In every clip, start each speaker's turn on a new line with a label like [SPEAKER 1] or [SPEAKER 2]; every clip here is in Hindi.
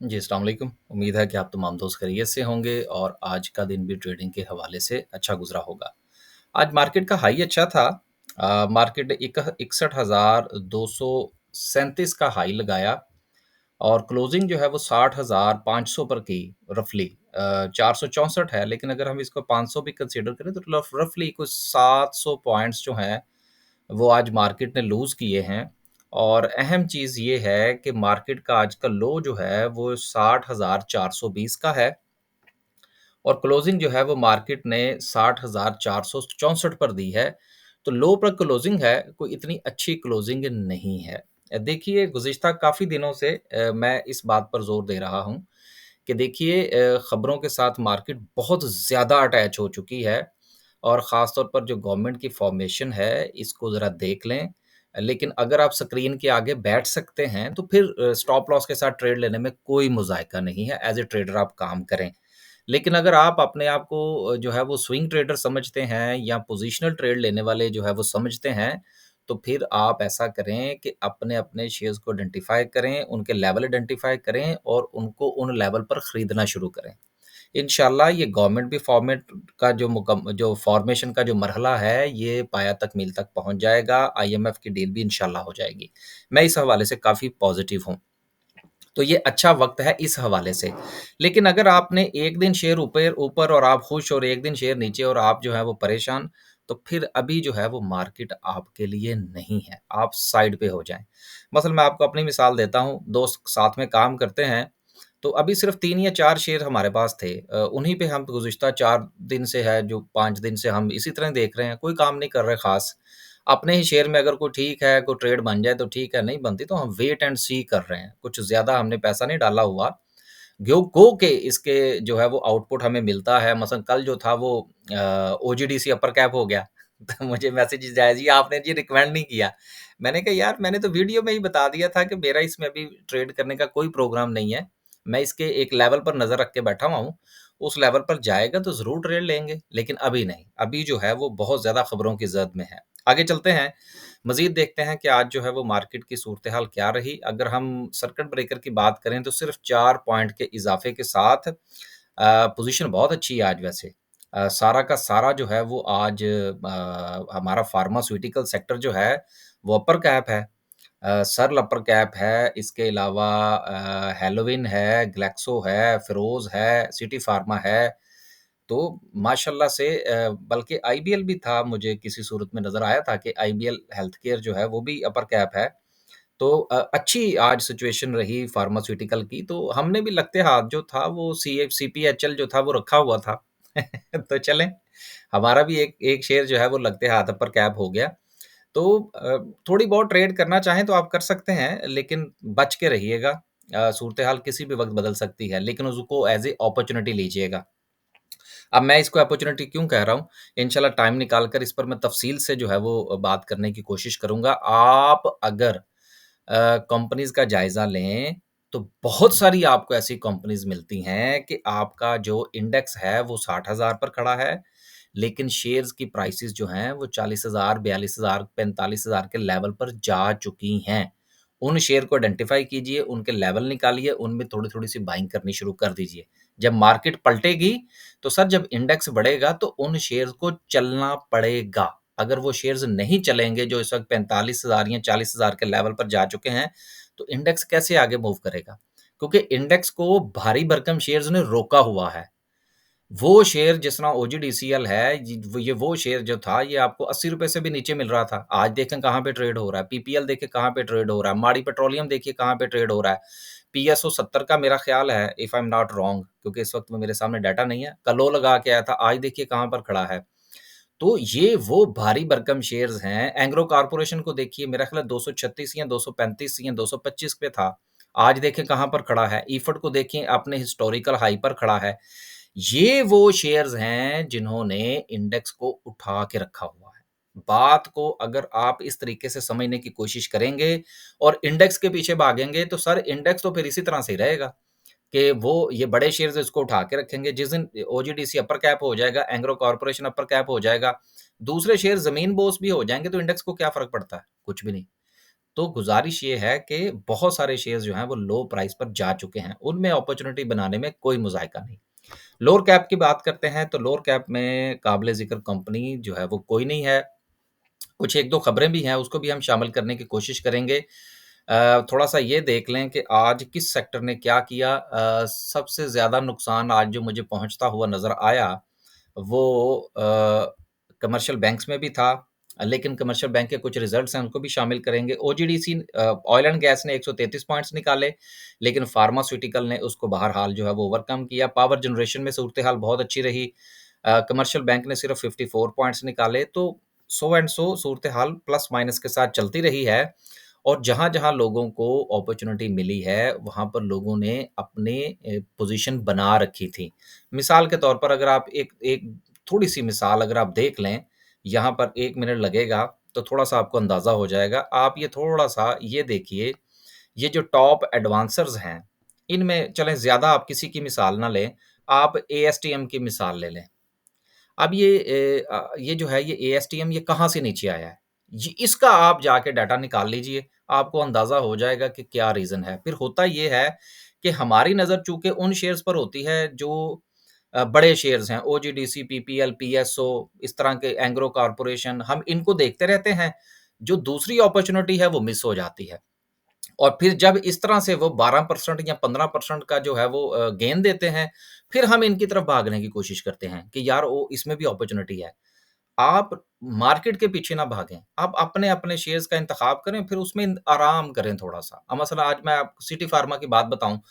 [SPEAKER 1] जी, अस्सलाम वालेकुम। उम्मीद है कि आप तमाम दोस्त खैरियत से होंगे और आज का दिन भी ट्रेडिंग के हवाले से अच्छा गुज़रा होगा। आज मार्केट का हाई अच्छा था। मार्केट 61,237 का हाई लगाया और क्लोजिंग जो है वो 60,500 पर की रफ़ली। 464 है, लेकिन अगर हम इसको 500 भी कंसीडर करें तो रफ़ली कुछ 700 पॉइंट्स जो हैं वो आज मार्केट ने लूज़ किए हैं। और अहम चीज़ ये है कि मार्केट का आज का लो जो है वो 60,420 का है और क्लोजिंग जो है वो मार्केट ने 60,464 पर दी है। तो लो पर क्लोजिंग है, कोई इतनी अच्छी क्लोजिंग नहीं है। देखिए, गुज़िश्ता काफ़ी दिनों से मैं इस बात पर ज़ोर दे रहा हूँ कि देखिए, खबरों के साथ मार्केट बहुत ज़्यादा अटैच हो चुकी है और ख़ास तौर पर जो गवर्नमेंट की फ़ॉर्मेशन है, इसको ज़रा देख लें। लेकिन अगर आप स्क्रीन के आगे बैठ सकते हैं, तो फिर स्टॉप लॉस के साथ ट्रेड लेने में कोई मुज़ायका नहीं है, एज़ ए ट्रेडर आप काम करें। लेकिन अगर आप अपने आप को जो है वो स्विंग ट्रेडर समझते हैं या पोज़ीशनल ट्रेड लेने वाले जो है वो समझते हैं, तो फिर आप ऐसा करें कि अपने-अपने शेयर्स को आइडेंटिफ़ाई करें, उनके लेवल आइडेंटिफ़ाई करें और उनको उन लेवल पर खरीदना शुरू करें। इंशाल्लाह ये गवर्नमेंट भी फॉर्मेट का जो फ़ॉर्मेशन का जो मरहला है, ये पाया तकमील तक पहुँच जाएगा, आईएमएफ की डील भी इंशाल्लाह हो जाएगी। मैं इस हवाले से काफ़ी पॉज़िटिव हूँ। तो ये अच्छा वक़्त है इस हवाले से। लेकिन अगर आपने एक दिन शेयर ऊपर ऊपर और आप खुश और एक दिन शेयर नीचे और आप जो है वो परेशान, तो फिर अभी जो है वो मार्केट आपके लिए नहीं है, आप साइड पे हो जाएँ। मसलन मैं आपको अपनी मिसाल देता हूँ, दोस्त साथ में काम करते हैं, तो अभी सिर्फ़ 3 या 4 शेयर हमारे पास थे। उन्हीं पे हम गुज़िश्ता 4 दिन से है, जो 5 दिन से हम इसी तरह देख रहे हैं, कोई काम नहीं कर रहे ख़ास। अपने ही शेयर में अगर कोई ठीक है, कोई ट्रेड बन जाए तो ठीक है, नहीं बनती तो हम वेट एंड सी कर रहे हैं। कुछ ज़्यादा हमने पैसा नहीं डाला हुआ। ग्यो गो के इसके जो है वो आउटपुट हमें मिलता है। मसलन कल जो था वो ओजीडीसी अपर कैप हो गया। तो मुझे मैसेजेस आया, जी आपने जी रिकमेंड नहीं किया। मैंने कहा यार, मैंने तो वीडियो में ही बता दिया था कि मेरा इसमें अभी ट्रेड करने का कोई प्रोग्राम नहीं है। मैं इसके एक लेवल पर नज़र रख के बैठा हुआ हूँ। उस लेवल पर जाएगा तो ज़रूर ट्रेड लेंगे, लेकिन अभी नहीं। अभी जो है वो बहुत ज़्यादा खबरों की ज़द में है। आगे चलते हैं, मज़ीद देखते हैं कि आज जो है वो मार्केट की सूरत-ए-हाल क्या रही। अगर हम सर्किट ब्रेकर की बात करें तो सिर्फ़ 4 पॉइंट के इज़ाफ़े के साथ पोज़ीशन बहुत अच्छी है आज वैसे। सारा का सारा जो है वो आज हमारा फ़ार्मास्यूटिकल सेक्टर जो है वो अपर कैप है। सर्ल अपर कैप है, इसके अलावा हेलोविन है, ग्लेक्सो है, फेरोज़ है, सिटी फ़ार्मा है। तो माशाल्लाह से बल्कि आईबीएल भी था, मुझे किसी सूरत में नज़र आया था कि आईबीएल हेल्थकेयर जो है वो भी अपर कैप है। तो अच्छी आज सिचुएशन रही फार्मास्यूटिकल की, तो हमने भी लगते हाथ जो था वो सीपीएचएल जो था वो रखा हुआ था। तो चलें, हमारा भी एक एक शेयर जो है वो लगते हाथ अपर कैप हो गया। तो थोड़ी बहुत ट्रेड करना चाहें तो आप कर सकते हैं, लेकिन बच के रहिएगा। सूरत-ए-हाल किसी भी वक़्त बदल सकती है, लेकिन उसको एज़ ए अपॉर्च्युनिटी लीजिएगा। अब मैं इसको अपॉर्च्युनिटी क्यों कह रहा हूँ, इंशाल्लाह टाइम निकाल कर इस पर मैं तफ़सील से जो है वो बात करने की कोशिश करूँगा। आप अगर कंपनीज़ का जायज़ा लें, तो बहुत सारी आपको ऐसी कंपनीज़ मिलती हैं कि आपका जो इंडेक्स है वो 60,000 पर खड़ा है, लेकिन शेयर्स की प्राइसेज़ जो हैं वो 40,000, 42,000, 45,000 के लेवल पर जा चुकी हैं। उन शेयर को आइडेंटिफ़ाई कीजिए, उनके लेवल निकालिए, उनमें थोड़ी-थोड़ी सी बाइंग करनी शुरू कर दीजिए। जब मार्केट पलटेगी, तो सर जब इंडेक्स बढ़ेगा तो उन शेयर्स को चलना पड़ेगा। अगर वो शेयर्स नहीं चलेंगे जो इस वक़्त 45,000 या 40,000 के लेवल पर जा चुके हैं, तो इंडेक्स कैसे आगे मूव करेगा? क्योंकि इंडेक्स को भारी भरकम शेयर्स ने रोका हुआ है। वो शेयर जिस तरह ओजीडीसीएल है, ये वो शेयर जो था ये आपको ₹80 से भी नीचे मिल रहा था। आज देखें कहाँ पे ट्रेड हो रहा है। पीपीएल देखिए कहाँ पे ट्रेड हो रहा है। माड़ी पेट्रोलियम देखिए कहाँ पे ट्रेड हो रहा है। पीएसओ 70 का मेरा ख़्याल है, if I am not wrong, क्योंकि इस वक़्त में मेरे सामने डाटा नहीं है। कल लो लगा के आया था, आज देखिए कहाँ पर खड़ा है। तो ये वो भारी भरकम शेयर्स हैं। एंग्रो कॉर्पोरेशन को देखिए, मेरा ख़्याल है 236 या 235 या 225 पे था। आज देखें कहाँ पर खड़ा है। इफड को देखिए, अपने हिस्टोरिकल हाई पर खड़ा है। ये वो शेयर्स हैं जिन्होंने इंडेक्स को उठा के रखा हुआ है। बात को अगर आप इस तरीके से समझने की कोशिश करेंगे और इंडेक्स के पीछे भागेंगे, तो सर इंडेक्स तो फिर इसी तरह से ही रहेगा कि वो ये बड़े शेयर्स इसको उठा के रखेंगे। जिस दिन ओजीडीसी अपर कैप हो जाएगा, एंग्रो कॉर्पोरेशन अपर कैप हो जाएगा, दूसरे शेयर ज़मीन बोस भी हो जाएँगे, तो इंडेक्स को क्या फ़र्क पड़ता है? कुछ भी नहीं। तो गुज़ारिश ये है कि बहुत सारे शेयर्स जो हैं वो लो प्राइस पर जा चुके हैं, उनमें अपॉर्च्युनिटी बनाने में कोई मुज़ायका नहीं। लोअर कैप की बात करते हैं तो लोअर कैप में काबिल-ज़िक्र कंपनी जो है वो कोई नहीं है। कुछ 1-2 खबरें भी हैं, उसको भी हम शामिल करने की कोशिश करेंगे। थोड़ा-सा ये देख लें कि आज किस सेक्टर ने क्या किया। सबसे ज़्यादा नुकसान आज जो मुझे पहुँचता हुआ नज़र आया, वो कमर्शियल बैंक्स में भी था, लेकिन कमर्शियल बैंक के कुछ रिज़ल्ट्स हैं, उनको भी शामिल करेंगे। ओजीडीसी ऑयल एंड गैस ने 133 पॉइंट्स निकाले, लेकिन फार्मास्यूटिकल ने उसको बहरहाल जो है वो ओवरकम किया। पावर जनरेशन में सूरत-ए-हाल बहुत अच्छी रही। कमर्शियल बैंक ने सिर्फ़ 54 पॉइंट्स निकाले, तो सो एंड सो सूरत-ए-हाल प्लस माइनस के साथ चलती रही है। और जहाँ-जहाँ लोगों को अपॉर्च्युनिटी मिली है, वहाँ पर लोगों ने अपने पोज़ीशन बना रखी थी। मिसाल के तौर पर अगर आप एक एक थोड़ी-सी मिसाल अगर आप देख लें, यहाँ पर 1 मिनट लगेगा, तो थोड़ा-सा आपको अंदाज़ा हो जाएगा। आप ये थोड़ा-सा ये देखिए, ये जो टॉप एडवांसर्स हैं, इनमें चलें ज़्यादा आप किसी की मिसाल ना लें, आप एएसटीएम की मिसाल ले लें। अब ये जो है ये एएसटीएम ये कहाँ से नीचे आया है? ये इसका आप जाके डाटा निकाल लीजिए, आपको अंदाज़ा हो जाएगा कि क्या रीज़न है। फिर होता ये है कि हमारी नज़र चूँकि उन शेयर्स पर होती है जो बड़े शेयर्स हैं, ओजीडीसी, पीपीएल, पीएसओ इस तरह के एंग्रो कॉर्पोरेशन हम इनको देखते रहते हैं, जो दूसरी अपॉर्च्युनिटी है वो मिस हो जाती है। और फिर जब इस तरह से वो 12% या 15% का जो है वो गेन देते हैं, फिर हम इनकी तरफ भागने की कोशिश करते हैं कि यार वो इसमें भी अपॉर्च्युनिटी है। आप मार्केट के पीछे ना भागें, आप अपने-अपने शेयर्स का इंतखाब करें, फिर उसमें आराम करें थोड़ा-सा। अब मसला आज मैं आपको सिटी फार्मा की बात बताऊँ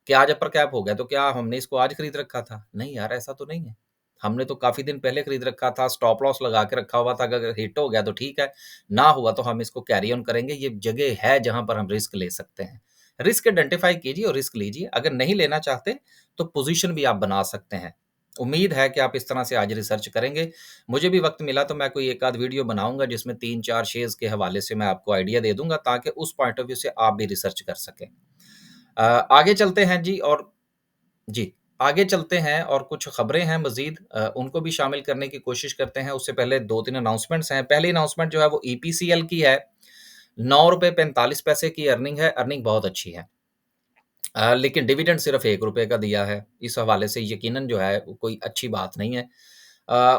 [SPEAKER 1] कि आज अपर कैप हो गया, तो क्या हमने इसको आज खरीद रखा था? नहीं यार, ऐसा तो नहीं है। हमने तो काफ़ी दिन पहले खरीद रखा था, स्टॉप लॉस लगा के रखा हुआ था, अगर हिट हो गया तो ठीक है, ना हुआ तो हम इसको कैरी ऑन करेंगे। ये जगह है जहाँ पर हम रिस्क ले सकते हैं। रिस्क आइडेंटिफ़ाई कीजिए और रिस्क लीजिए। अगर नहीं लेना चाहते, तो पोज़ीशन भी आप बना सकते हैं। उम्मीद है कि आप इस तरह से आज रिसर्च करेंगे। मुझे भी वक़्त मिला तो मैं कोई एक आध वीडियो बनाऊँगा जिसमें 3-4 शेयर्स के हवाले से मैं आपको आइडिया दे दूँगा ताकि उस पॉइंट ऑफ व्यू से आप भी रिसर्च कर सकें। आगे चलते हैं जी और जी, आगे चलते हैं और कुछ खबरें हैं मज़ीद उनको भी शामिल करने की कोशिश करते हैं। उससे पहले 2-3 अनाउंसमेंट्स हैं। पहली अनाउंसमेंट जो है वो ईपीसीएल की है। ₹9.45 की अर्निंग है, अर्निंग बहुत अच्छी है। लेकिन डिविडेंड सिर्फ़ ₹1 का दिया है। इस हवाले से यकीनन जो है वो कोई अच्छी बात नहीं है।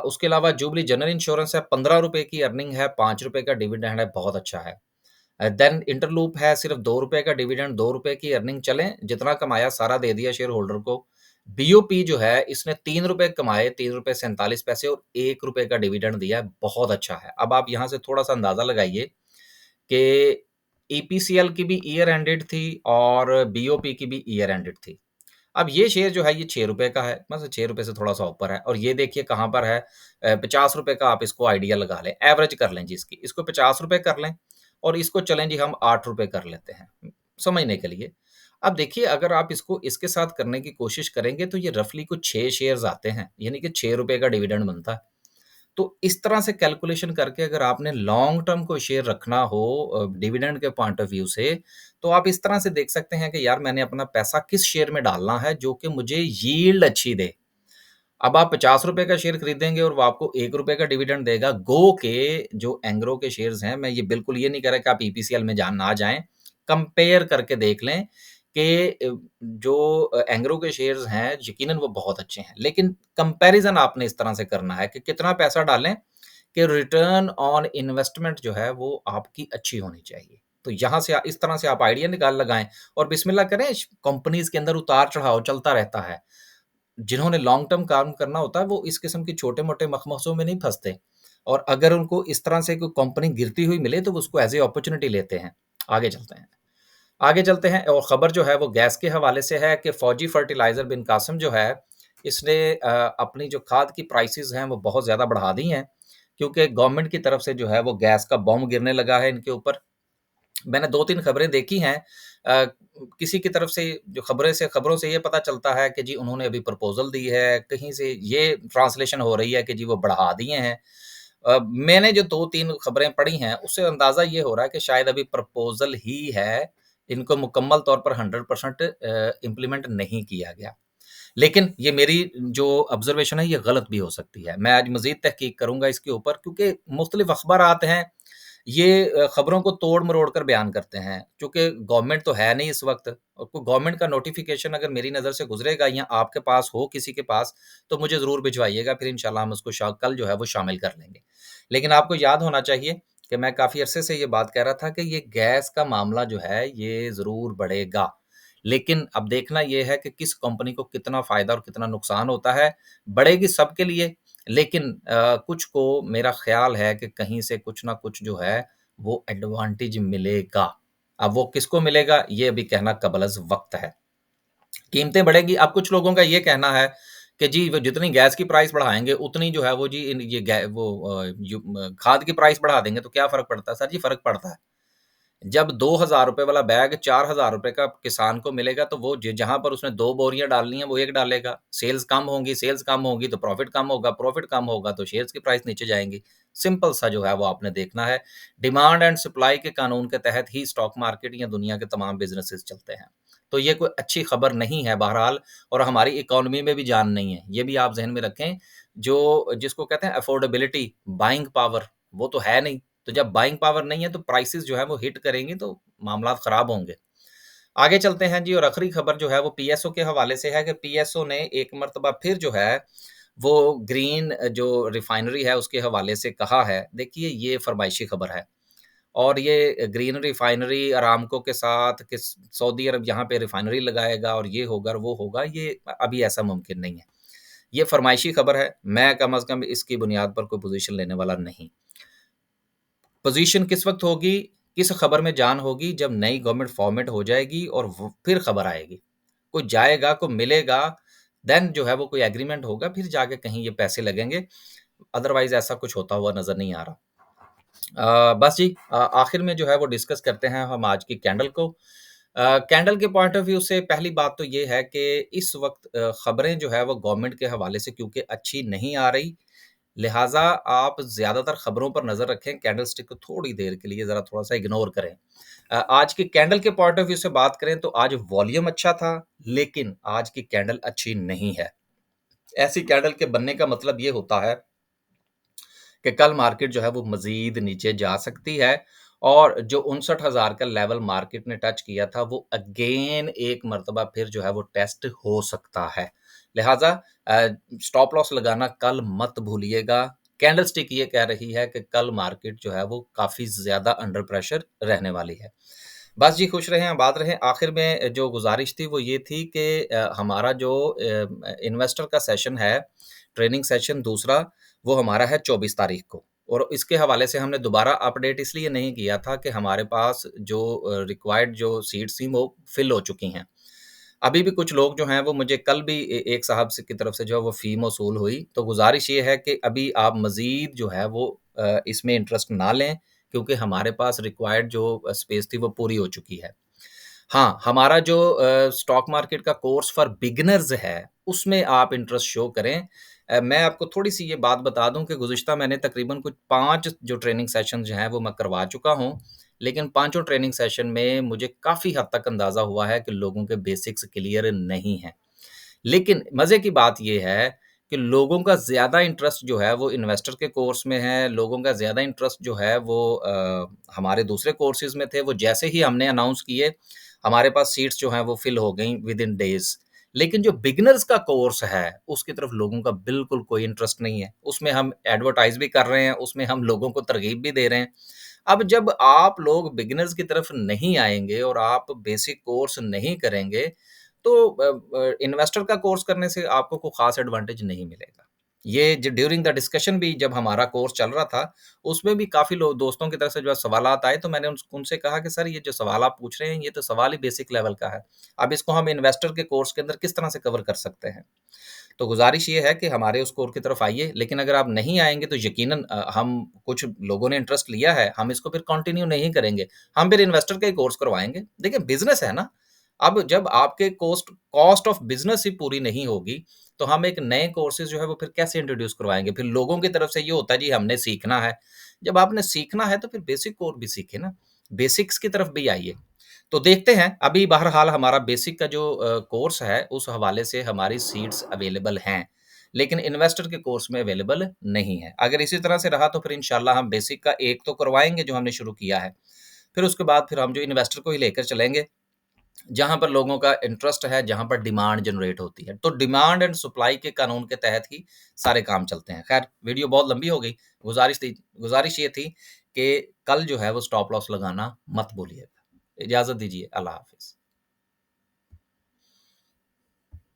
[SPEAKER 1] उसके अलावा जुबली जनरल इंश्योरेंस है, ₹15 की अर्निंग है, ₹5 का डिविडेंड है, बहुत अच्छा है। देन इंटरलूप है, सिर्फ़ ₹2 का डिविडेंड, ₹2 की अर्निंग चलें, जितना कमाया सारा दे दिया शेयर होल्डर को। बीओपी जो है इसने ₹3 कमाए, ₹3.47 और ₹1 का डिविडेंड दिया है, बहुत अच्छा है। अब आप यहाँ से थोड़ा-सा अंदाज़ा लगाइए कि ईपीसीएल की भी ईयर एंडेड थी और बीओपी की भी ईयर एंडेड थी। अब ये शेयर जो है ये ₹6 का है, मतलब ₹6 से थोड़ा-सा ऊपर है और ये देखिए कहाँ पर है ₹50 का आप इसको आइडिया लगा लें, एवरेज कर लें जी इसकी। इसको ₹50 कर लें और इसको चलें जी हम ₹8 कर लेते हैं, समझने के लिए। अब देखिए अगर आप इसको इसके साथ करने की कोशिश करेंगे तो ये रफ़ली कुछ 6 शेयर्स आते हैं, यानी कि ₹6 का डिविडेंड बनता है। तो इस तरह से कैलकुलेशन करके अगर आपने लॉन्ग टर्म कोई शेयर रखना हो डिविडेंड के पॉइंट ऑफ व्यू से, तो आप इस तरह से देख सकते हैं कि यार मैंने अपना पैसा किस शेयर में डालना है जो कि मुझे यील्ड अच्छी दे। अब आप ₹50 का शेयर खरीदेंगे और वो आपको ₹1 का डिविडेंड देगा। गो के जो एंग्रो के शेयर्स हैं, मैं ये बिल्कुल ये नहीं कह रहा कि आप ईपीसीएल में ना जाएँ। कंपेयर करके देख लें कि जो एंग्रो के शेयर्स हैं, यकीनन वो बहुत अच्छे हैं। लेकिन कंपैरिज़न आपने इस तरह से करना है कि कितना पैसा डालें कि रिटर्न ऑन इन्वेस्टमेंट जो है, वो आपकी अच्छी होनी चाहिए। तो यहाँ से इस तरह से आप आइडिया निकाल लगाएँ और बिस्मिल्लाह करें, कंपनीज़ के अंदर उतार-चढ़ाव चलता रहता है। जिन्होंने लॉन्ग टर्म काम करना होता है, वो इस किस्म की छोटे-मोटे मखमसों में नहीं फँसते और अगर उनको इस तरह से कोई कंपनी गिरती हुई मिले, तो वो उसको एज़ ए अपॉर्च्युनिटी लेते हैं। आगे चलते हैं। आगे चलते हैं और खबर जो है वो गैस के हवाले से है कि फौजी फर्टिलाइज़र बिन कासिम जो है, इसने अपनी जो खाद की प्राइसेज़ हैं, वो बहुत ज़्यादा बढ़ा दी हैं, क्योंकि गवर्नमेंट की तरफ से जो है वो गैस का बॉम्ब गिरने लगा है इनके ऊपर। मैंने 2-3 खबरें देखी हैं अ, किसी की तरफ से जो खबरों से ये पता चलता है कि जी उन्होंने अभी प्रपोज़ल दी है, कहीं से ये ट्रांसलेशन हो रही है कि जी वो बढ़ा दिए हैं। मैंने जो 2-3 खबरें पढ़ी हैं, उससे अंदाज़ा ये हो रहा है कि शायद अभी प्रपोज़ल ही है, इनको मुकम्मल तौर पर 100% इम्प्लीमेंट नहीं किया गया। लेकिन ये मेरी जो ऑब्ज़र्वेशन है, ये गलत भी हो सकती है। मैं आज मज़ीद तहकीक करूँगा इसके ऊपर क्योंकि मुख्तलिफ़ अख़बारात हैं ये खबरों को तोड़-मरोड़ कर बयान करते हैं। चूँकि गवर्नमेंट तो है नहीं इस वक़्त और कोई गवर्नमेंट का नोटिफ़िकेशन अगर मेरी नज़र से गुज़रेगा या आपके पास हो किसी के पास, तो मुझे ज़रूर भिजवाइएगा, फिर इंशाल्लाह हम उसको कल जो है वो शामिल कर लेंगे। लेकिन आपको याद होना चाहिए कि मैं काफ़ी अरसे से ये बात कह रहा था कि ये गैस का मामला जो है, ये ज़रूर बढ़ेगा। लेकिन अब देखना ये है कि किस कंपनी को कितना फ़ायदा और कितना नुकसान होता है। बढ़ेगी सबके लिए, लेकिन कुछ को मेरा ख़्याल है कि कहीं से कुछ न कुछ जो है, वो एडवांटेज मिलेगा। अब वो किसको मिलेगा, ये अभी कहना क़ब्ल-अज़ वक़्त है। कीमतें बढ़ेगी, अब कुछ लोगों का ये कहना है कि जी वो जितनी गैस की प्राइस बढ़ाएँगे, उतनी जो है वो जी इन ये गै वो खाद की प्राइस बढ़ा देंगे तो क्या फ़र्क पड़ता है? सर जी फ़र्क पड़ता है। जब ₹2000 वाला बैग ₹4000 का किसान को मिलेगा तो वो ज जहाँ पर उसने 2 बोरियाँ डालनी है वो 1 डालेगा। सेल्स कम होंगी तो प्रॉफ़िट कम होगा तो शेयर्स की प्राइस नीचे जाएँगी। सिंपल सा जो है वो आपने देखना है। डिमांड एंड सप्लाई के कानून के तहत ही स्टॉक मार्केट या दुनिया के तमाम बिज़नेसेस चलते हैं। तो ये कोई अच्छी खबर नहीं है बहरहाल और हमारी इकोनॉमी में भी जान नहीं है। ये भी आप ज़हन में रखें, जो जिसको कहते हैं अफ़ोर्डेबिलिटी, बाइंग पावर वो तो है नहीं। तो जब बाइंग पावर नहीं है तो प्राइसेज़ जो है वो हिट करेंगी तो मामलात ख़राब होंगे। आगे चलते हैं जी और आखिरी खबर जो है वो पीएसओ के हवाले से है कि पीएसओ ने एक मर्तबा फिर जो है वो ग्रीन जो रिफाइनरी है उसके हवाले से कहा है। देखिए ये फ़रमाइशी खबर है और ये ग्रीन रिफाइनरी अरामको के साथ किस सऊदी अरब यहाँ पे रिफाइनरी लगाएगा और ये होगा और वो होगा, ये अभी ऐसा मुमकिन नहीं है। ये फ़रमाइशी खबर है, मैं कम अज़ कम इसकी बुनियाद पर कोई पोज़ीशन लेने वाला नहीं। पोज़ीशन किस वक़्त होगी, किस खबर में जान होगी जब नई गवर्नमेंट फ़ॉर्मेट हो जाएगी और वो फिर खबर आएगी। कोई जाएगा, कोई मिलेगा, देन जो है वो कोई एग्रीमेंट होगा, फिर जाके कहीं ये पैसे लगेंगे। अदरवाइज़ ऐसा कुछ होता हुआ नज़र नहीं आ रहा। बस जी आखिर में जो है वो डिस्कस करते हैं हम आज की कैंडल को। कैंडल के पॉइंट ऑफ व्यू से पहली बात तो ये है कि इस वक़्त खबरें जो है वो गवर्नमेंट के हवाले से क्योंकि अच्छी नहीं आ रही, लिहाज़ा आप ज़्यादातर खबरों पर नज़र रखें, कैंडलस्टिक को थोड़ी देर के लिए ज़रा थोड़ा-सा इग्नोर करें। आज की कैंडल के पॉइंट ऑफ व्यू से बात करें तो आज वॉल्यूम अच्छा था, लेकिन आज की कैंडल अच्छी नहीं है। ऐसी कैंडल के बनने का मतलब ये होता है कि कल मार्केट जो है वो मज़ीद नीचे जा सकती है और जो 59,000 का लेवल मार्केट ने टच किया था, वो अगेन एक मर्तबा फिर जो है वो टेस्ट हो सकता है। लिहाज़ा अ, स्टॉप लॉस लगाना कल मत भूलिएगा। कैंडलस्टिक ये कह रही है कि कल मार्केट जो है वो काफ़ी ज़्यादा अंडर प्रेशर रहने वाली है। बस जी खुश रहें, आबाद रहें। आखिर में जो गुज़ारिश थी वो ये थी कि हमारा जो इन्वेस्टर का सेशन है, ट्रेनिंग सेशन दूसरा, वो हमारा है 24 तारीख को और इसके हवाले से हमने दोबारा अपडेट इसलिए नहीं किया था कि हमारे पास जो रिक्वायर्ड जो सीट्स थी वो फिल हो चुकी हैं। अभी भी कुछ लोग जो हैं वो मुझे कल भी एक साहब से की तरफ से जो है वो फ़ी मौसूल हुई, तो गुज़ारिश ये है कि अभी आप मज़ीद जो है वो इसमें इंटरेस्ट ना लें क्योंकि हमारे पास रिक्वायर्ड जो स्पेस थी वो पूरी हो चुकी है। हाँ, हमारा जो स्टॉक मार्केट का कोर्स फॉर बिगिनर्स है, उसमें आप इंटरेस्ट शो करें। मैं आपको थोड़ी-सी ये बात बता दूँ कि गुज़िश्ता मैंने तकरीबन कुछ 5 जो ट्रेनिंग सेशंस जो हैं, वो मैं करवा चुका हूँ। लेकिन पाँचों ट्रेनिंग सेशन में मुझे काफ़ी हद तक अंदाज़ा हुआ है कि लोगों के बेसिक्स क्लियर नहीं हैं। लेकिन मज़े की बात ये है कि लोगों का ज़्यादा इंटरेस्ट जो है वो इन्वेस्टर के कोर्स में है, लोगों का ज़्यादा इंटरेस्ट जो है वो हमारे दूसरे कोर्सेज़ में थे, वो जैसे ही हमने अनाउंस किए, हमारे पास सीट्स जो हैं वो फिल हो गई विदिन डेज़। लेकिन जो बिगिनर्स का कोर्स है, उसकी तरफ लोगों का बिल्कुल कोई इंटरेस्ट नहीं है। उसमें हम एडवर्टाइज़ भी कर रहे हैं, उसमें हम लोगों को तरग़ीब भी दे रहे हैं। अब जब आप लोग बिगिनर्स की तरफ नहीं आएँगे और आप बेसिक कोर्स नहीं करेंगे, तो इन्वेस्टर का कोर्स करने से आपको कोई ख़ास एडवांटेज नहीं मिलेगा। ये ज ड्यूरिंग द डिस्कशन भी जब हमारा कोर्स चल रहा था, उसमें भी काफ़ी लोग दोस्तों की तरफ से जो है सवालात आए, तो मैंने उनसे कहा कि सर ये जो सवाल आप पूछ रहे हैं, ये तो सवाल ही बेसिक लेवल का है। अब इसको हम इन्वेस्टर के कोर्स के अंदर किस तरह से कवर कर सकते हैं? तो गुज़ारिश ये है कि हमारे उस कोर की तरफ आइए, लेकिन अगर आप नहीं आएँगे तो यकीनन हम कुछ लोगों ने इंटरेस्ट लिया है, हम इसको फिर कंटिन्यू नहीं करेंगे। हम फिर इन्वेस्टर का ही कोर्स करवाएँगे। देखिए बिज़नेस है ना, अब जब आपके कॉस्ट ऑफ बिज़नेस ही पूरी नहीं होगी, तो हम एक नए कोर्सेज़ जो है वो फिर कैसे इंट्रोड्यूस करवाएँगे? फिर लोगों की तरफ से ये होता है जी हमने सीखना है। जब आपने सीखना है तो फिर बेसिक कोर भी सीखें ना, बेसिक्स की तरफ भी आइए। तो देखते हैं, अभी बहरहाल हमारा बेसिक का जो कोर्स है, उस हवाले से हमारी सीट्स अवेलेबल हैं। लेकिन इन्वेस्टर के कोर्स में अवेलेबल नहीं है। अगर इसी तरह से रहा तो फिर इंशाल्लाह हम बेसिक का एक तो करवाएँगे जो हमने शुरू किया है। फिर उसके बाद फिर हम जो इन्वेस्टर को ही लेकर चलेंगे, जहाँ पर लोगों का इंटरेस्ट है, जहाँ पर डिमांड जनरेट होती है। तो डिमांड एंड सप्लाई के कानून के तहत ही सारे काम चलते हैं। ख़ैर वीडियो बहुत लंबी हो गई। गुज़ारिश ये थी कि कल जो है वो स्टॉप लॉस लगाना मत भूलिएगा। इजाज़त दीजिए, अल्लाह हाफ़िज़।